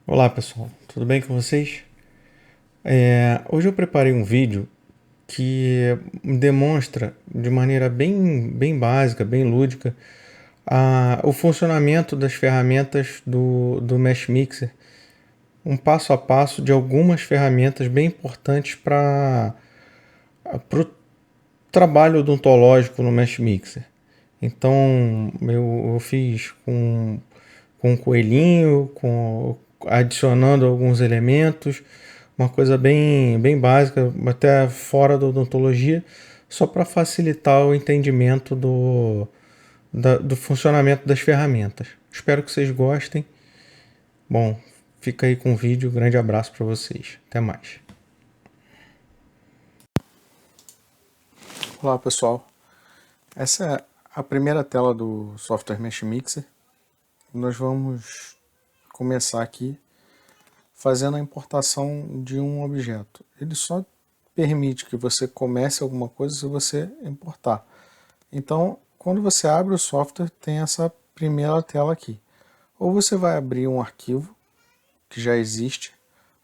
Olá pessoal, tudo bem com vocês? Hoje eu preparei um vídeo que demonstra de maneira bem básica, bem lúdica, o funcionamento das ferramentas do Mesh Mixer, um passo a passo de algumas ferramentas bem importantes para o trabalho odontológico no Mesh Mixer. Então eu fiz com um coelhinho, adicionando alguns elementos, uma coisa bem básica, até fora da odontologia, só para facilitar o entendimento do funcionamento das ferramentas. Espero que vocês gostem. Bom, fica aí com o vídeo. Grande abraço para vocês. Até mais. Olá pessoal, essa é a primeira tela do software Mesh Mixer. Nós vamos começar aqui fazendo a importação de um objeto. Ele só permite que você comece alguma coisa se você importar. Então, quando você abre o software, tem essa primeira tela aqui. Ou você vai abrir um arquivo que já existe,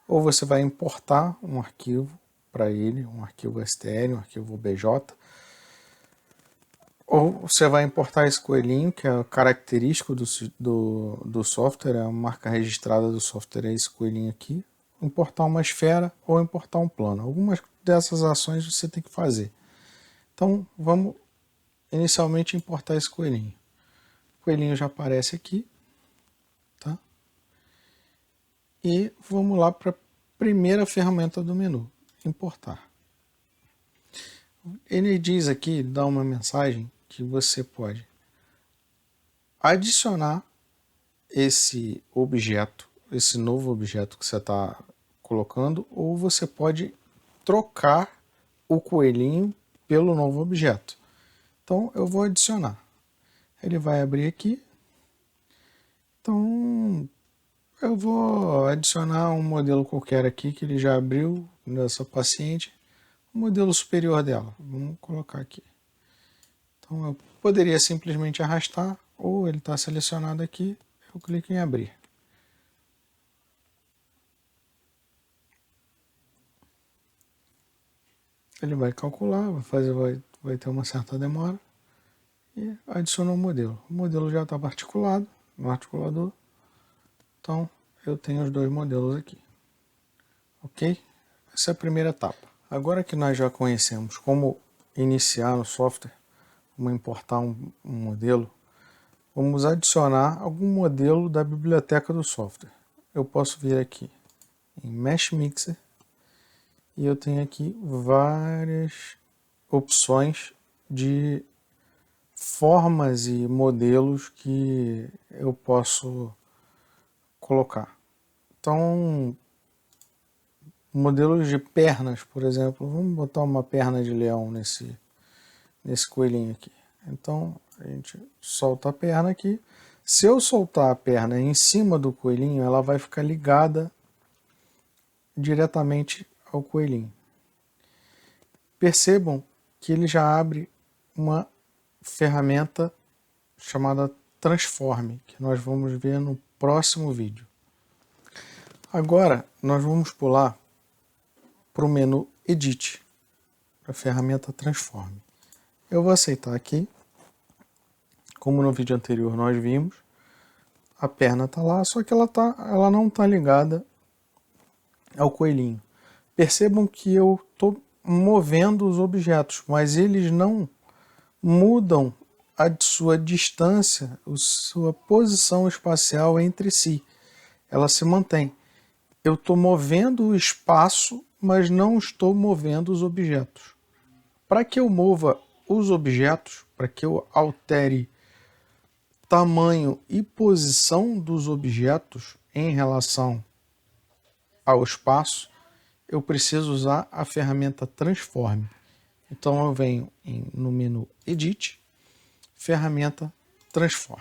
ou você vai importar um arquivo para ele, um arquivo STL, um arquivo OBJ, ou você vai importar esse coelhinho, que é característico do software, é a marca registrada do software, é esse coelhinho aqui. Importar uma esfera ou importar um plano. Algumas dessas ações você tem que fazer. Então, vamos inicialmente importar esse coelhinho. O coelhinho já aparece aqui. Tá? E vamos lá para a primeira ferramenta do menu, importar. Ele diz aqui, dá uma mensagem que você pode adicionar esse objeto, esse novo objeto que você está colocando, ou você pode trocar o coelhinho pelo novo objeto. Então eu vou adicionar. Ele vai abrir aqui. Então eu vou adicionar um modelo qualquer aqui que ele já abriu nessa paciente, o modelo superior dela. Vamos colocar aqui. Então eu poderia simplesmente arrastar, ou ele está selecionado aqui, eu clico em abrir. Ele vai calcular, vai ter uma certa demora e adiciona o modelo. O modelo já está articulado no articulador, então eu tenho os dois modelos aqui. Ok? Essa é a primeira etapa. Agora que nós já conhecemos como iniciar no software, como importar um modelo, vamos adicionar algum modelo da biblioteca do software. Eu posso vir aqui em Mesh Mixer e eu tenho aqui várias opções de formas e modelos que eu posso colocar. Então, modelos de pernas, por exemplo, vamos botar uma perna de leão nesse coelhinho aqui. Então, a gente solta a perna aqui. Se eu soltar a perna em cima do coelhinho, ela vai ficar ligada diretamente ao coelhinho. Percebam que ele já abre uma ferramenta chamada Transform, que nós vamos ver no próximo vídeo. Agora, nós vamos pular para o menu Edit, para a ferramenta Transform. Eu vou aceitar aqui. Como no vídeo anterior nós vimos, a perna está lá, só que ela não está ligada ao coelhinho. Percebam que eu estou movendo os objetos, mas eles não mudam a sua distância, a sua posição espacial entre si. Ela se mantém. Eu estou movendo o espaço, mas não estou movendo os objetos. Para que eu mova os objetos, para que eu altere tamanho e posição dos objetos em relação ao espaço, eu preciso usar a ferramenta Transform. Então eu venho no menu Edit, ferramenta Transform.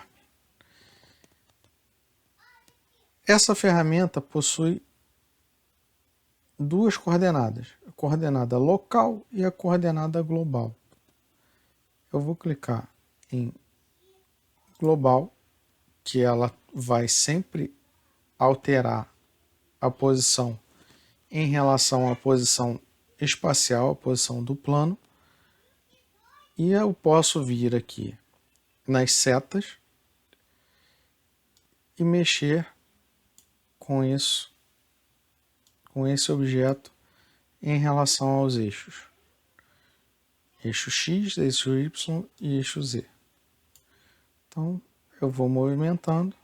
Essa ferramenta possui duas coordenadas, a coordenada local e a coordenada global. Eu vou clicar em global, que ela vai sempre alterar a posição em relação à posição espacial, a posição do plano. E eu posso vir aqui nas setas e mexer com isso, com esse objeto em relação aos eixos. Eixo X, eixo Y e eixo Z. Então eu vou movimentando.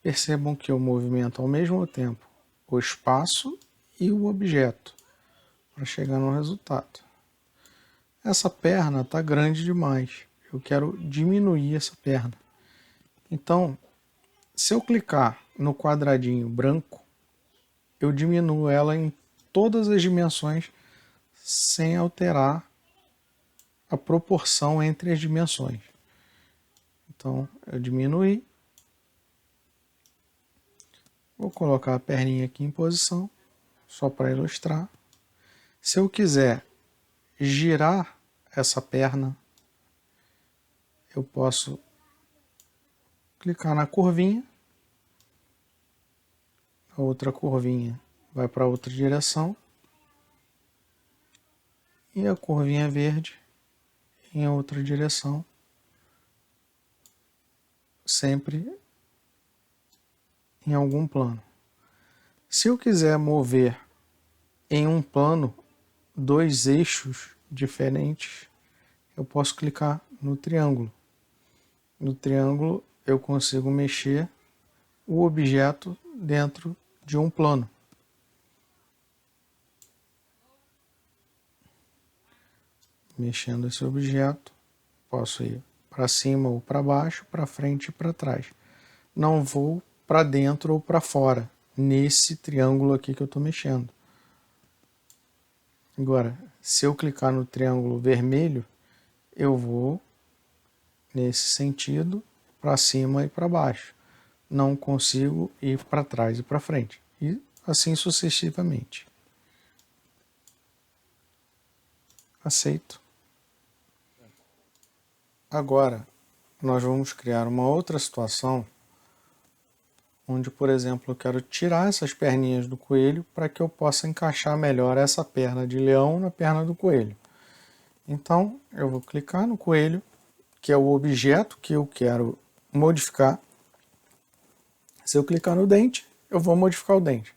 Percebam que eu movimento ao mesmo tempo o espaço e o objeto para chegar no resultado. Essa perna está grande demais. Eu quero diminuir essa perna. Então, se eu clicar no quadradinho branco, eu diminuo ela em todas as dimensões sem alterar a proporção entre as dimensões. Então, eu diminuí. Vou colocar a perninha aqui em posição, só para ilustrar. Se eu quiser girar essa perna, eu posso clicar na curvinha, a outra curvinha vai para outra direção e a curvinha verde em outra direção, sempre em algum plano. Se eu quiser mover em um plano dois eixos diferentes, eu posso clicar no triângulo. No triângulo eu consigo mexer o objeto dentro de um plano. Mexendo esse objeto, posso ir para cima ou para baixo, para frente e para trás. Não vou para dentro ou para fora, nesse triângulo aqui que eu estou mexendo. Agora, se eu clicar no triângulo vermelho, eu vou nesse sentido, para cima e para baixo. Não consigo ir para trás e para frente. E assim sucessivamente. Aceito. Agora, nós vamos criar uma outra situação onde, por exemplo, eu quero tirar essas perninhas do coelho para que eu possa encaixar melhor essa perna de leão na perna do coelho. Então, eu vou clicar no coelho, que é o objeto que eu quero modificar. Se eu clicar no dente, eu vou modificar o dente.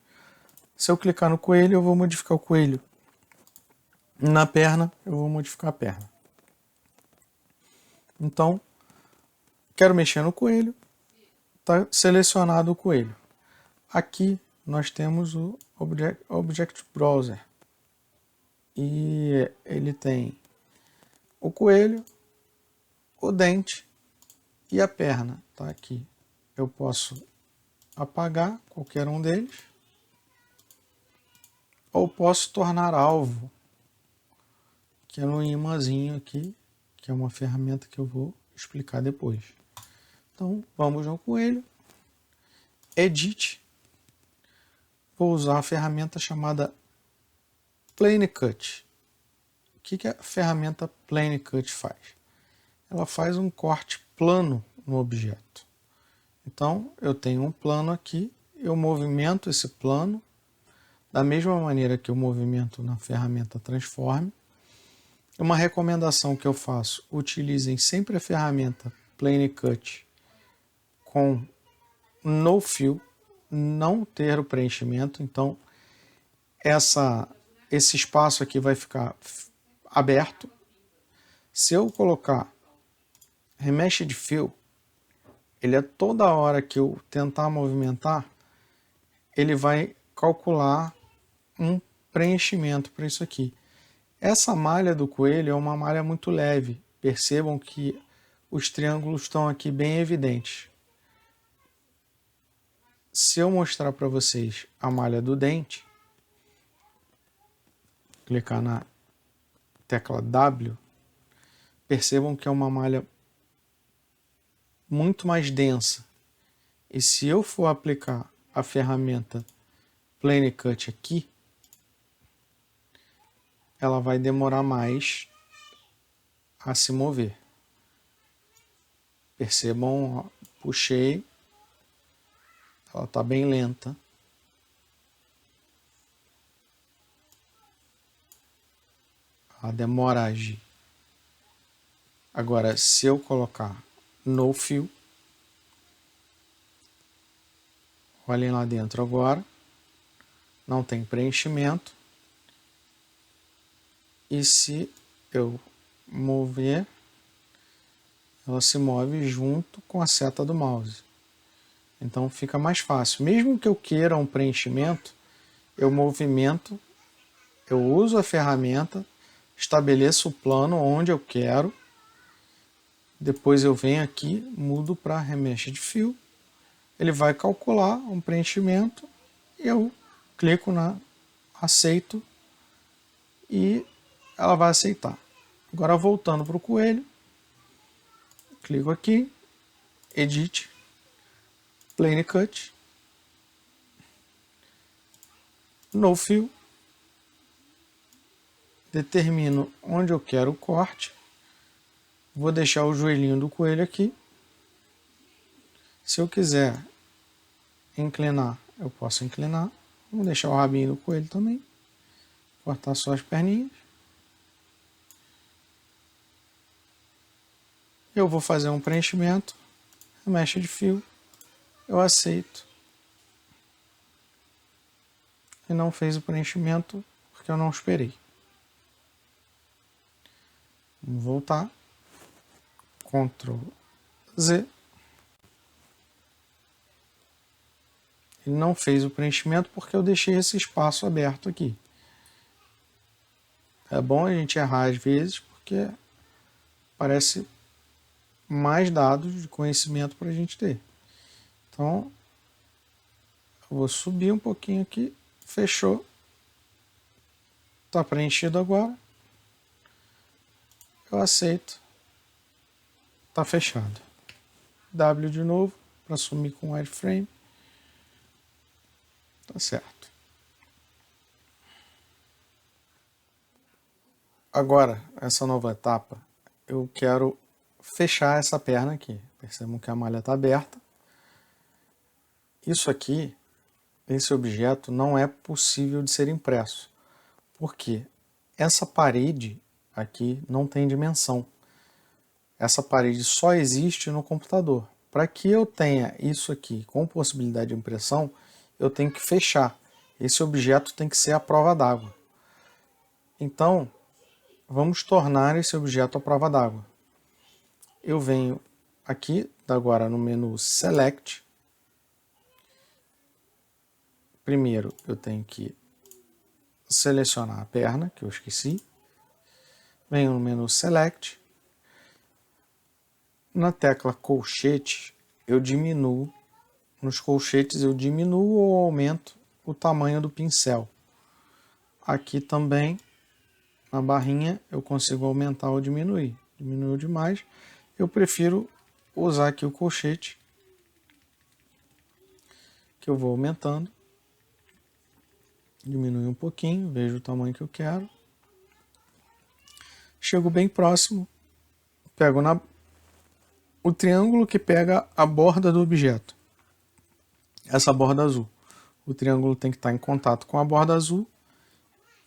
Se eu clicar no coelho, eu vou modificar o coelho. Na perna, eu vou modificar a perna. Então, quero mexer no coelho, está selecionado o coelho. Aqui nós temos o Object Browser. E ele tem o coelho, o dente e a perna. Tá aqui. Eu posso apagar qualquer um deles, ou posso tornar alvo, que é no imãzinho aqui, que é uma ferramenta que eu vou explicar depois. Então, vamos no coelho, Edit, vou usar a ferramenta chamada Plane Cut. O que a ferramenta Plane Cut faz? Ela faz um corte plano no objeto. Então, eu tenho um plano aqui, eu movimento esse plano da mesma maneira que eu movimento na ferramenta Transform. Uma recomendação que eu faço: utilizem sempre a ferramenta Plane Cut com No Fill, não ter o preenchimento. Então, esse espaço aqui vai ficar aberto. Se eu colocar Remesh de Fill, ele é toda hora que eu tentar movimentar, ele vai calcular um preenchimento para isso aqui. Essa malha do coelho é uma malha muito leve. Percebam que os triângulos estão aqui bem evidentes. Se eu mostrar para vocês a malha do dente, clicar na tecla W, percebam que é uma malha muito mais densa. E se eu for aplicar a ferramenta Plane Cut aqui, ela vai demorar mais a se mover. Percebam, ó, puxei, ela está bem lenta. ela demora a agir. Agora, se eu colocar no fill, olhem lá dentro agora, não tem preenchimento. E se eu mover, ela se move junto com a seta do mouse. Então fica mais fácil. Mesmo que eu queira um preenchimento, eu movimento, eu uso a ferramenta, estabeleço o plano onde eu quero, depois eu venho aqui, mudo para Remeshed Fill, ele vai calcular um preenchimento, eu clico na aceito e ela vai aceitar. Agora voltando para o coelho, clico aqui, Edit, Plane Cut, No Fill, determino onde eu quero o corte, vou deixar o joelhinho do coelho aqui. Se eu quiser inclinar, eu posso inclinar. Vou deixar o rabinho do coelho também, cortar só as perninhas. Eu vou fazer um preenchimento, Remeshed Fill, eu aceito. E não fez o preenchimento porque eu não esperei. Vamos voltar. Ctrl Z. Ele não fez o preenchimento porque eu deixei esse espaço aberto aqui. É bom a gente errar às vezes porque parece mais dados de conhecimento para a gente ter. Então, eu vou subir um pouquinho aqui, fechou, está preenchido agora, eu aceito, está fechado. W de novo, para sumir com o wireframe, tá certo. Agora, essa nova etapa, eu quero fechar essa perna aqui. Percebam que a malha está aberta. Isso aqui, esse objeto, não é possível de ser impresso. Por quê? Essa parede aqui não tem dimensão. Essa parede só existe no computador. Para que eu tenha isso aqui com possibilidade de impressão, eu tenho que fechar. Esse objeto tem que ser à prova d'água. Então, vamos tornar esse objeto à prova d'água. Eu venho aqui, agora no menu Select. Primeiro eu tenho que selecionar a perna, que eu esqueci. Venho no menu Select. Na tecla colchete, eu diminuo. Nos colchetes eu diminuo ou aumento o tamanho do pincel. Aqui também, na barrinha, eu consigo aumentar ou diminuir. Diminuiu demais. Eu prefiro usar aqui o colchete, que eu vou aumentando. Diminui um pouquinho, vejo o tamanho que eu quero. Chego bem próximo, pego o triângulo que pega a borda do objeto. Essa borda azul. O triângulo tem que estar em contato com a borda azul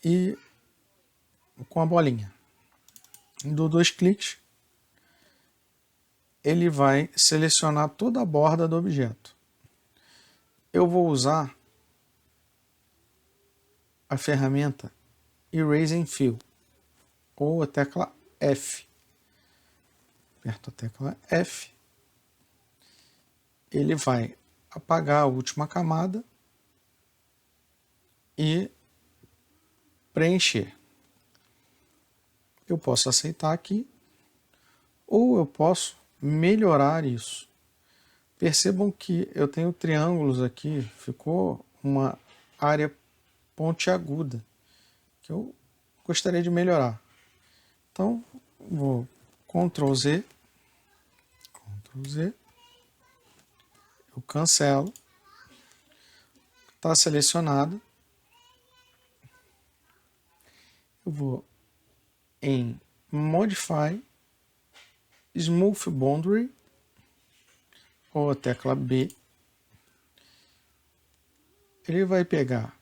e com a bolinha. Dou 2 cliques. Ele vai selecionar toda a borda do objeto. Eu vou usar a ferramenta Erase and Fill, ou a tecla F. Aperto a tecla F. Ele vai apagar a última camada e preencher. Eu posso aceitar aqui, ou eu posso melhorar isso. Percebam que eu tenho triângulos aqui, ficou uma área pontiaguda, que eu gostaria de melhorar. Então, vou Ctrl Z, eu cancelo, está selecionado, eu vou em Modify, Smooth Boundary, ou a tecla B, ele vai pegar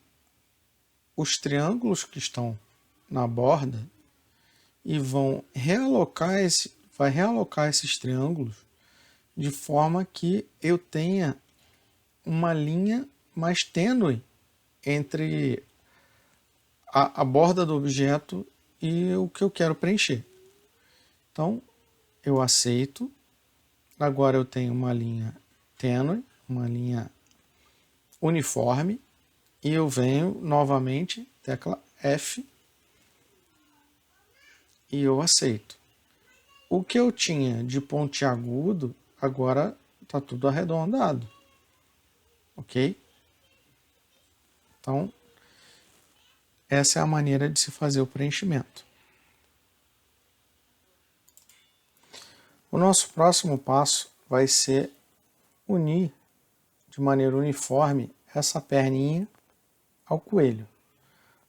os triângulos que estão na borda e vai realocar esses triângulos de forma que eu tenha uma linha mais tênue entre a borda do objeto e o que eu quero preencher. Então, eu aceito. Agora eu tenho uma linha tênue, uma linha uniforme, e eu venho novamente, tecla F, e eu aceito. O que eu tinha de pontiagudo, agora está tudo arredondado. Ok? Então, essa é a maneira de se fazer o preenchimento. O nosso próximo passo vai ser unir de maneira uniforme essa perninha ao coelho.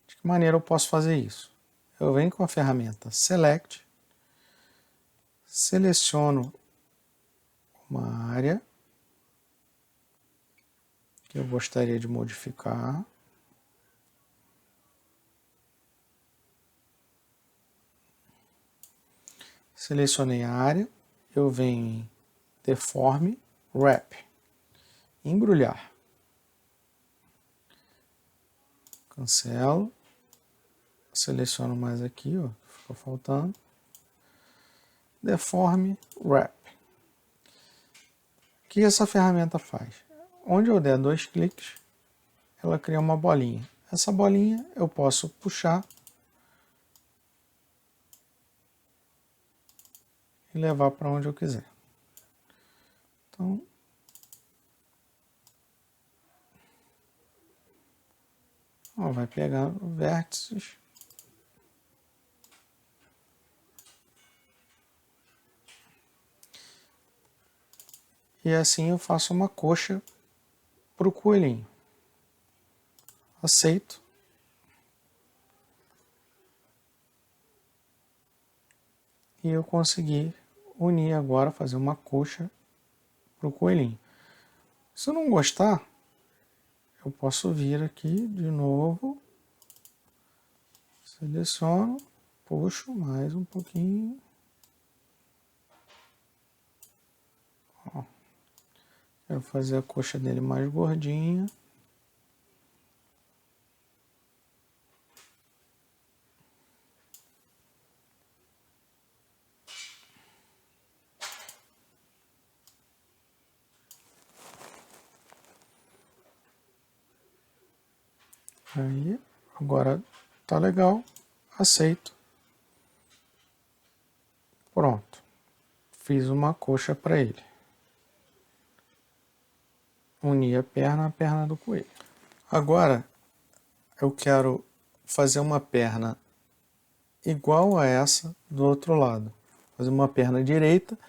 De que maneira eu posso fazer isso? Eu venho com a ferramenta Select, seleciono uma área que eu gostaria de modificar. Selecionei a área, eu venho em Deforme, Wrap, embrulhar. Cancelo, seleciono mais aqui, ó, ficou faltando. Deforme, Wrap. O que essa ferramenta faz? Onde eu der 2 cliques, ela cria uma bolinha. Essa bolinha eu posso puxar e levar para onde eu quiser. Então, ó, vai pegar vértices. E assim eu faço uma coxa para o coelhinho. Aceito. E eu consegui unir agora, fazer uma coxa para o coelhinho. Se eu não gostar, eu posso vir aqui de novo, seleciono, puxo mais um pouquinho. Ó, quero fazer a coxa dele mais gordinha. Aí, agora tá legal, aceito. Pronto, fiz uma coxa para ele. Uni a perna do coelho. Agora, eu quero fazer uma perna igual a essa do outro lado. Fazer uma perna direita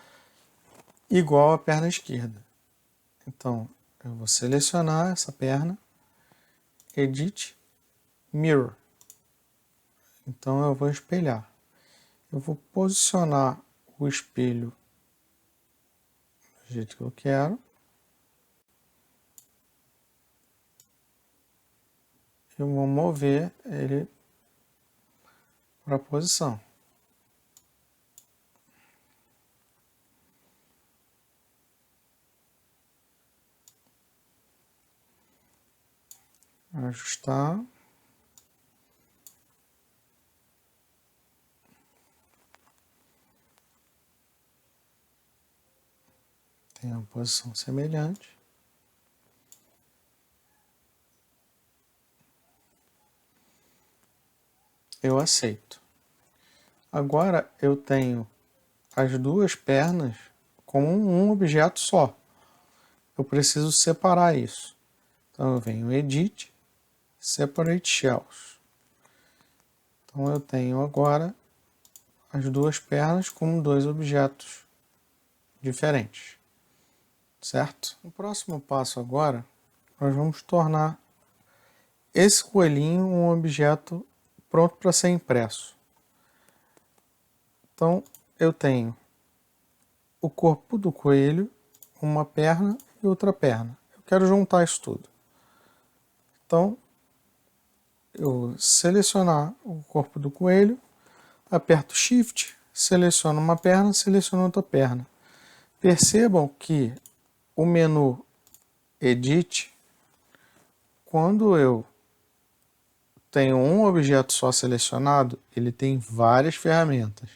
igual à perna esquerda. Então, eu vou selecionar essa perna, Edit, Mirror. Então, eu vou espelhar. Eu vou posicionar o espelho do jeito que eu quero. Eu vou mover ele para a posição. Ajustar. Tem uma posição semelhante. Eu aceito. Agora eu tenho as duas pernas como um objeto só. Eu preciso separar isso. Então eu venho Edit, Separate Shells. Então eu tenho agora as duas pernas como dois objetos diferentes. Certo? No próximo passo agora, nós vamos tornar esse coelhinho um objeto pronto para ser impresso. Então eu tenho o corpo do coelho, uma perna e outra perna. Eu quero juntar isso tudo. Então, eu selecionar o corpo do coelho, aperto Shift, seleciono uma perna, seleciono outra perna. Percebam que o menu Edit, quando eu tenho um objeto só selecionado, ele tem várias ferramentas.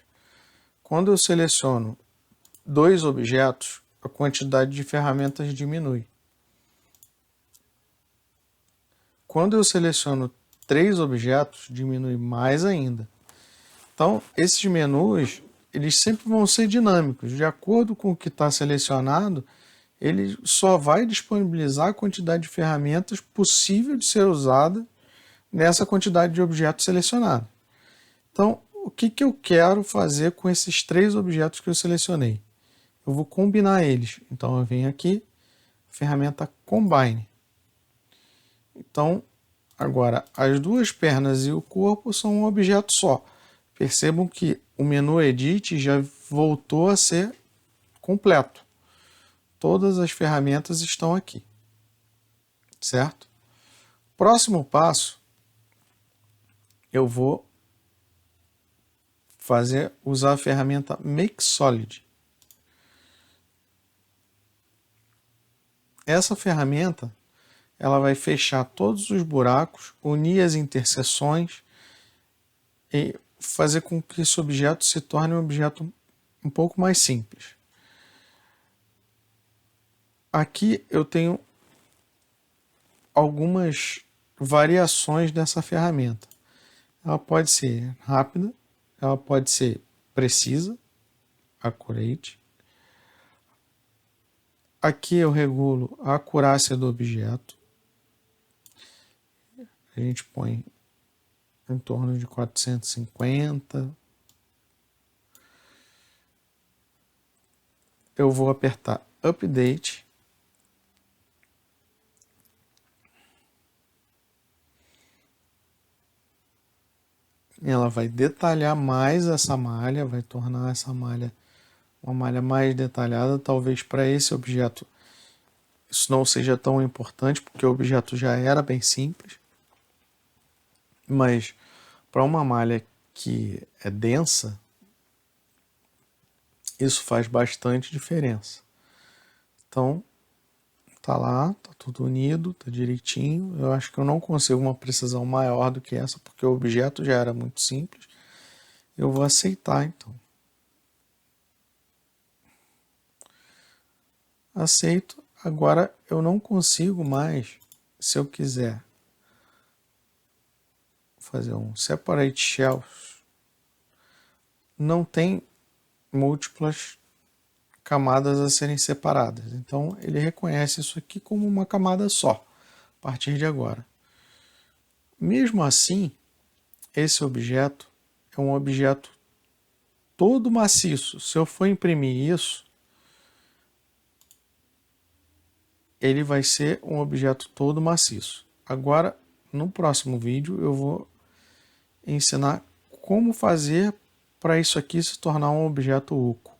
Quando eu seleciono dois objetos, a quantidade de ferramentas diminui. Quando eu seleciono 3 objetos, diminui mais ainda. Então, esses menus, eles sempre vão ser dinâmicos. De acordo com o que está selecionado, ele só vai disponibilizar a quantidade de ferramentas possível de ser usada nessa quantidade de objetos selecionados. Então, o que eu quero fazer com esses 3 objetos que eu selecionei? Eu vou combinar eles. Então, eu venho aqui, ferramenta Combine. Então, agora, as duas pernas e o corpo são um objeto só. Percebam que o menu Edit já voltou a ser completo. Todas as ferramentas estão aqui, certo? Próximo passo, eu vou usar a ferramenta Make Solid. Essa ferramenta, ela vai fechar todos os buracos, unir as interseções e fazer com que esse objeto se torne um objeto um pouco mais simples. Aqui eu tenho algumas variações dessa ferramenta. Ela pode ser rápida, ela pode ser precisa, accurate. Aqui eu regulo a acurácia do objeto. A gente põe em torno de 450. Eu vou apertar Update. Ela vai detalhar mais essa malha, vai tornar essa malha uma malha mais detalhada. Talvez para esse objeto isso não seja tão importante, porque o objeto já era bem simples. Mas para uma malha que é densa, isso faz bastante diferença. Então, tá lá, tá tudo unido, tá direitinho. Eu acho que eu não consigo uma precisão maior do que essa, porque o objeto já era muito simples. Eu vou aceitar, então. Aceito. Agora eu não consigo mais, se eu quiser fazer um Separate Shells, não tem múltiplas camadas a serem separadas. Então ele reconhece isso aqui como uma camada só, a partir de agora. Mesmo assim, esse objeto é um objeto todo maciço. Se eu for imprimir isso, ele vai ser um objeto todo maciço. Agora, no próximo vídeo, eu vou ensinar como fazer para isso aqui se tornar um objeto oco.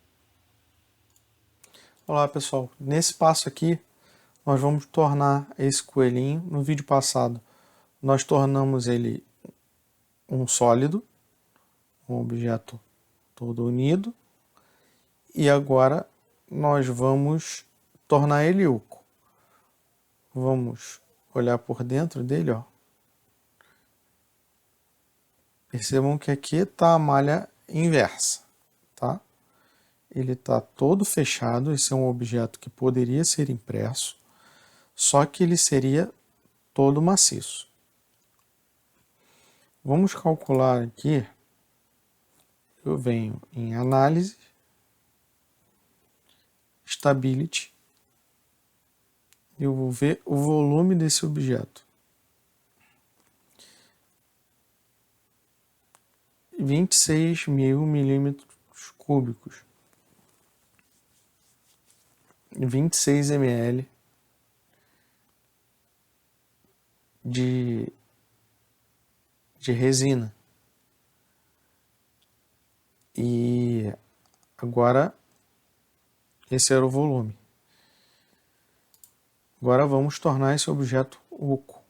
Olá pessoal, nesse passo aqui nós vamos tornar esse coelhinho. No vídeo passado nós tornamos ele um sólido, um objeto todo unido, e agora nós vamos tornar ele oco. Vamos olhar por dentro dele, ó. Percebam que aqui está a malha inversa, tá? Ele está todo fechado. Esse é um objeto que poderia ser impresso, só que ele seria todo maciço. Vamos calcular aqui. Eu venho em Análise, Stability, e eu vou ver o volume desse objeto. 26.000 milímetros cúbicos. 26 ml de resina. E agora esse era o volume. Agora vamos tornar esse objeto oco.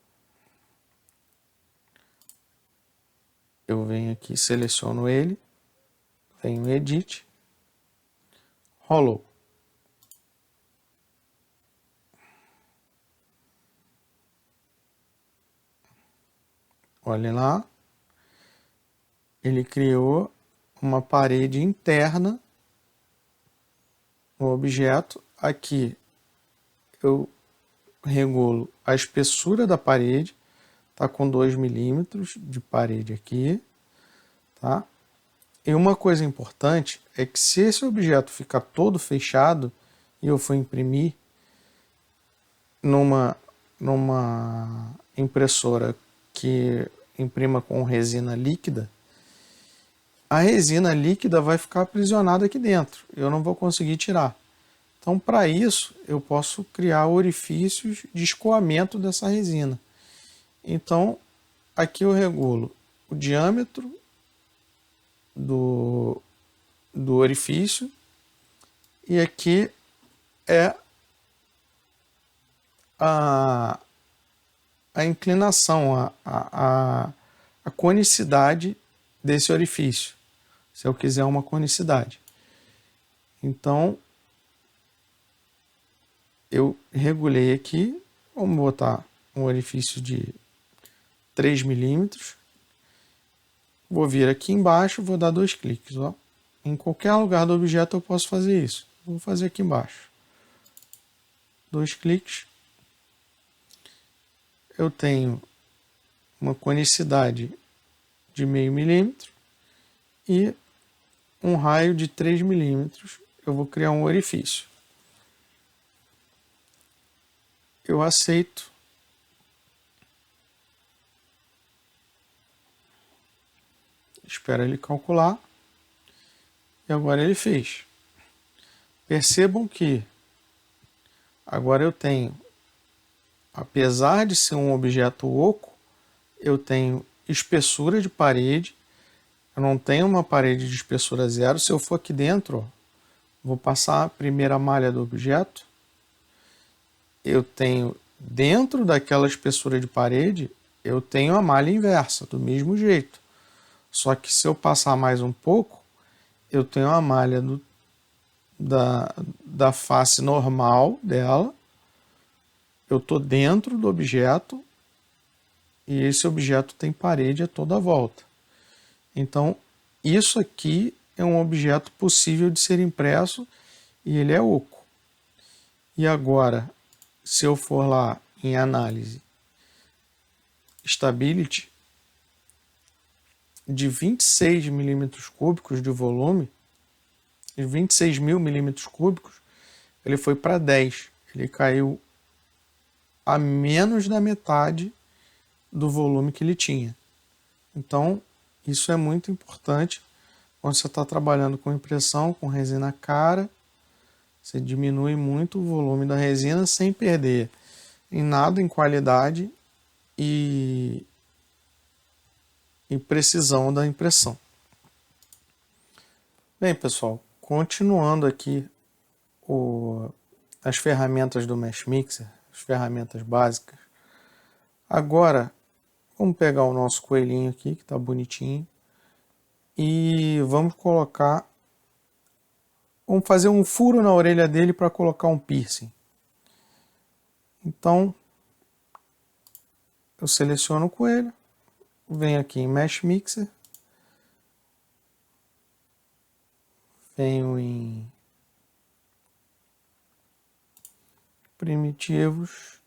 Eu venho aqui, seleciono ele, Venho em Edit, Hollow. Olhem lá, ele criou uma parede interna no objeto. Aqui eu regulo a espessura da parede, tá com 2 milímetros de parede aqui, tá? E uma coisa importante é que se esse objeto ficar todo fechado e eu for imprimir numa impressora que imprima com resina líquida, a resina líquida vai ficar aprisionada aqui dentro. Eu não vou conseguir tirar. Então, para isso, eu posso criar orifícios de escoamento dessa resina. Então, aqui eu regulo o diâmetro do orifício e aqui é a inclinação, a conicidade desse orifício, se eu quiser uma conicidade. Então, eu regulei aqui, vamos botar um orifício de 3 milímetros. Vou vir aqui embaixo, vou dar 2 cliques. Ó. Em qualquer lugar do objeto eu posso fazer isso. Vou fazer aqui embaixo. 2 cliques. Eu tenho uma conicidade de meio milímetro e um raio de 3 milímetros. Eu vou criar um orifício. Eu aceito. Espero ele calcular. E agora ele fez. Percebam que agora eu tenho, apesar de ser um objeto oco, eu tenho espessura de parede. Eu não tenho uma parede de espessura zero. Se eu for aqui dentro, ó, vou passar a primeira malha do objeto. Eu tenho, dentro daquela espessura de parede, eu tenho a malha inversa, do mesmo jeito. Só que se eu passar mais um pouco, eu tenho a malha da face normal dela. Eu estou dentro do objeto e esse objeto tem parede a toda a volta. Então, isso aqui é um objeto possível de ser impresso e ele é oco. E agora, se eu for lá em análise, Stability, de 26 milímetros cúbicos de volume, de 26 mil milímetros cúbicos, ele foi para 10. Ele caiu a menos da metade do volume que ele tinha. Então, isso é muito importante quando você está trabalhando com impressão, com resina cara. Você diminui muito o volume da resina sem perder em nada em qualidade e precisão da impressão. Bem, pessoal, continuando aqui as ferramentas do Mesh Mixer, as ferramentas básicas. Agora, vamos pegar o nosso coelhinho aqui, que está bonitinho, e vamos fazer um furo na orelha dele para colocar um piercing. Então, eu seleciono o coelho, venho aqui em Mesh Mixer, venho em primitivos,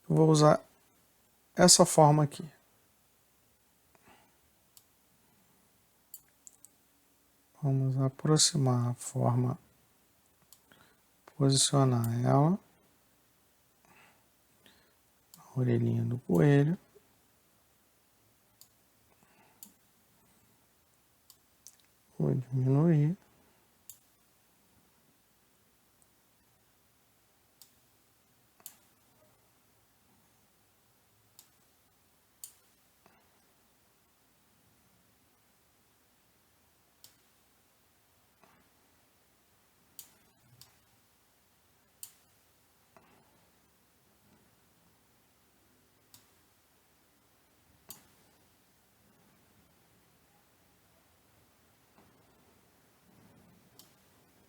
vou usar essa forma aqui. Vamos aproximar a forma, posicionar ela na orelhinha do coelho. Vou diminuir.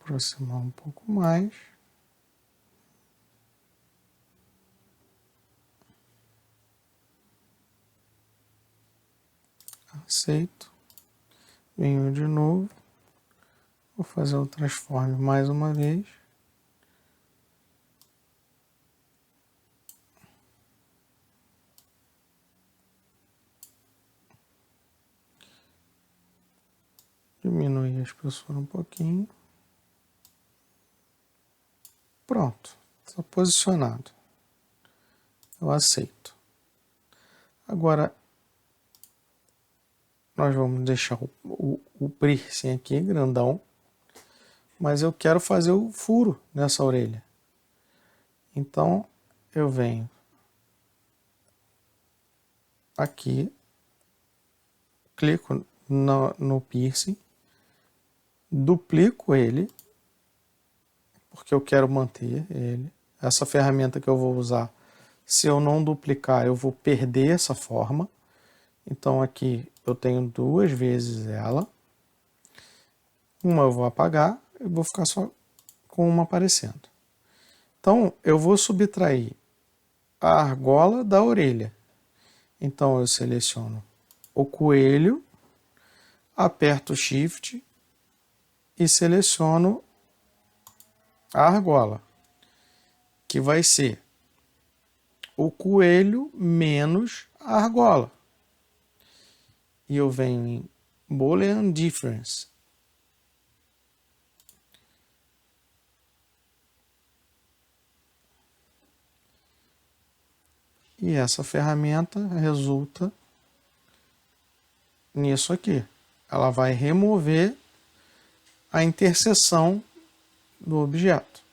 aproximar um pouco mais. Aceito. Venho de novo. Vou fazer o transforme mais uma vez. Diminuir a espessura um pouquinho. Pronto, está posicionado. Eu aceito. Agora, nós vamos deixar o piercing aqui grandão, mas eu quero fazer o furo nessa orelha. Então, eu venho aqui, clico no piercing, duplico ele, porque eu quero manter ele. Essa ferramenta que eu vou usar, se eu não duplicar, eu vou perder essa forma. Então aqui eu tenho 2 vezes ela. Uma eu vou apagar e vou ficar só com uma aparecendo. Então eu vou subtrair a argola da orelha. Então eu seleciono o coelho, aperto o Shift e seleciono a argola, que vai ser o coelho menos a argola. E eu venho em Boolean Difference. E essa ferramenta resulta nisso aqui. Ela vai remover a interseção do objeto.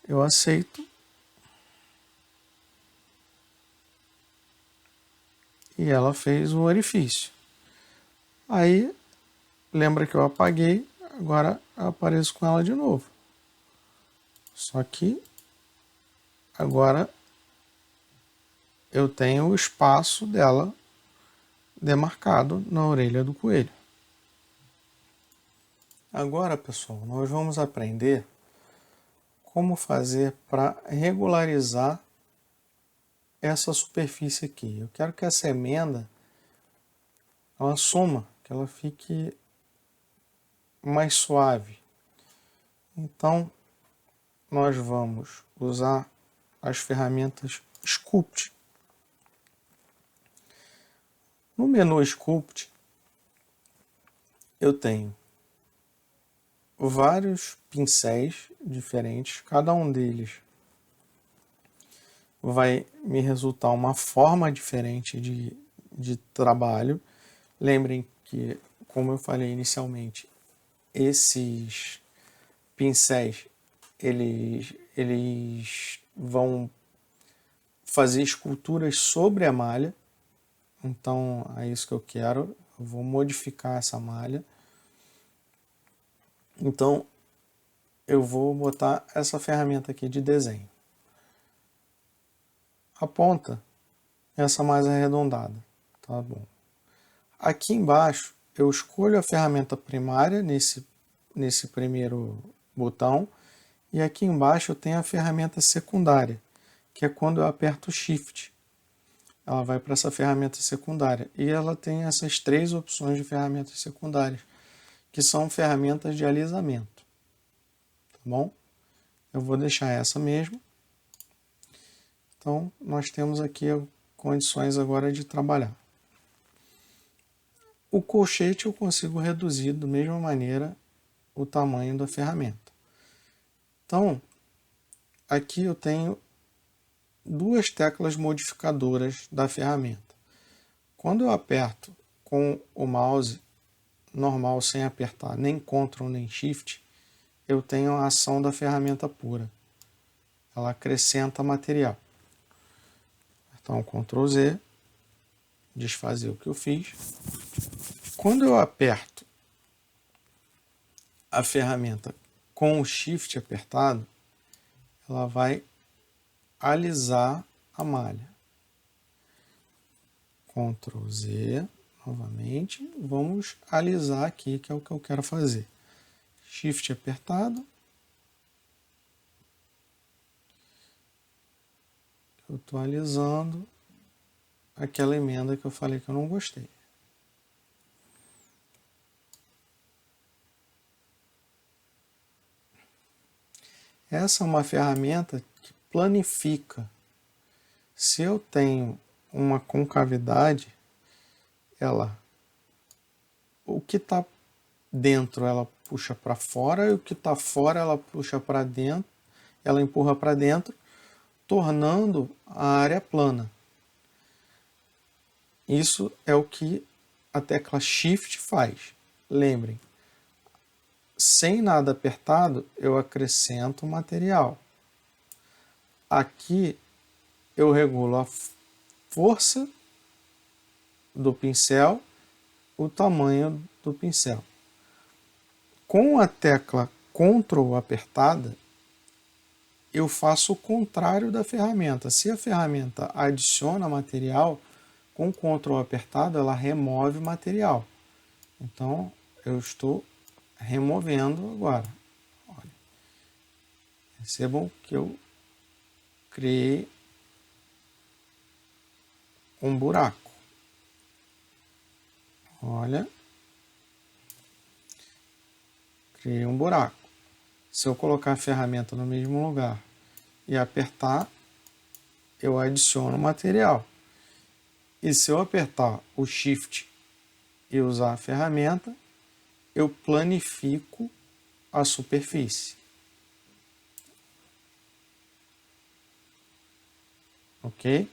Eu aceito. E ela fez o orifício. Aí, lembra que eu apaguei, agora eu apareço com ela de novo. Só que agora eu tenho o espaço dela demarcado na orelha do coelho. Agora, pessoal, nós vamos aprender como fazer para regularizar essa superfície aqui. Eu quero que essa emenda ela suma, que ela fique mais suave. Então, nós vamos usar as ferramentas Sculpt. No menu Sculpt, eu tenho vários pincéis diferentes, cada um deles vai me resultar uma forma diferente de trabalho. Lembrem que, como eu falei inicialmente, esses pincéis eles vão fazer esculturas sobre a malha. Então é isso que eu quero. Eu vou modificar essa malha. Então eu vou botar essa ferramenta aqui de desenho. A ponta, essa mais arredondada, tá bom. Aqui embaixo eu escolho a ferramenta primária nesse primeiro botão, e aqui embaixo eu tenho a ferramenta secundária, que é quando eu aperto Shift. Ela vai para essa ferramenta secundária, e ela tem essas 3 opções de ferramentas secundárias, que são ferramentas de alisamento, tá bom? Eu vou deixar essa mesmo. Então, nós temos aqui condições agora de trabalhar. O colchete eu consigo reduzir da mesma maneira o tamanho da ferramenta. Então, aqui eu tenho 2 teclas modificadoras da ferramenta. Quando eu aperto com o mouse normal, sem apertar nem Ctrl nem Shift, eu tenho a ação da ferramenta pura. Ela acrescenta material. Então, Ctrl Z, desfazer o que eu fiz. Quando eu aperto a ferramenta com o Shift apertado, ela vai alisar a malha. Ctrl Z, novamente, vamos alisar aqui, que é o que eu quero fazer. Shift apertado. Eu estou alisando aquela emenda que eu falei que eu não gostei. Essa é uma ferramenta que planifica. Se eu tenho uma concavidade, o que está dentro ela puxa para fora e o que está fora ela puxa para dentro, ela empurra para dentro, tornando a área plana. Isso é o que a tecla Shift faz. Lembrem, sem nada apertado, eu acrescento material. Aqui eu regulo a força do pincel, o tamanho do pincel. Com a tecla Ctrl apertada, eu faço o contrário da ferramenta. Se a ferramenta adiciona material, com Ctrl apertado ela remove material. Então eu estou removendo agora. Olha. Percebam que eu criei um buraco. Olha. Criei um buraco. Se eu colocar a ferramenta no mesmo lugar e apertar, eu adiciono material. E se eu apertar o Shift e usar a ferramenta, eu planifico a superfície. Ok?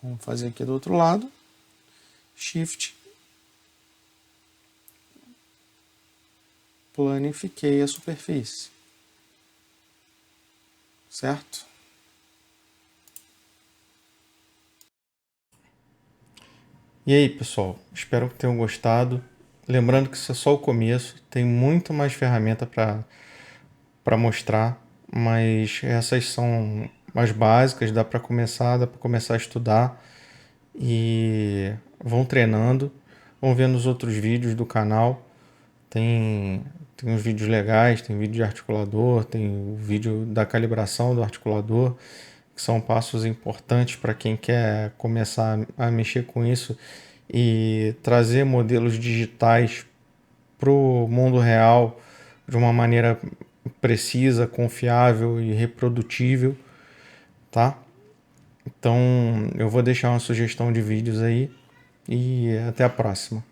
Vamos fazer aqui do outro lado. Shift. Planifiquei a superfície. Certo? E aí, pessoal, espero que tenham gostado. Lembrando que isso é só o começo, tem muito mais ferramenta para mostrar, mas essas são as básicas, dá para começar a estudar e vão treinando, vão vendo os outros vídeos do canal. Tem uns vídeos legais, tem vídeo de articulador, tem o vídeo da calibração do articulador, que são passos importantes para quem quer começar a mexer com isso e trazer modelos digitais para o mundo real de uma maneira precisa, confiável e reprodutível, tá? Então eu vou deixar uma sugestão de vídeos aí e até a próxima.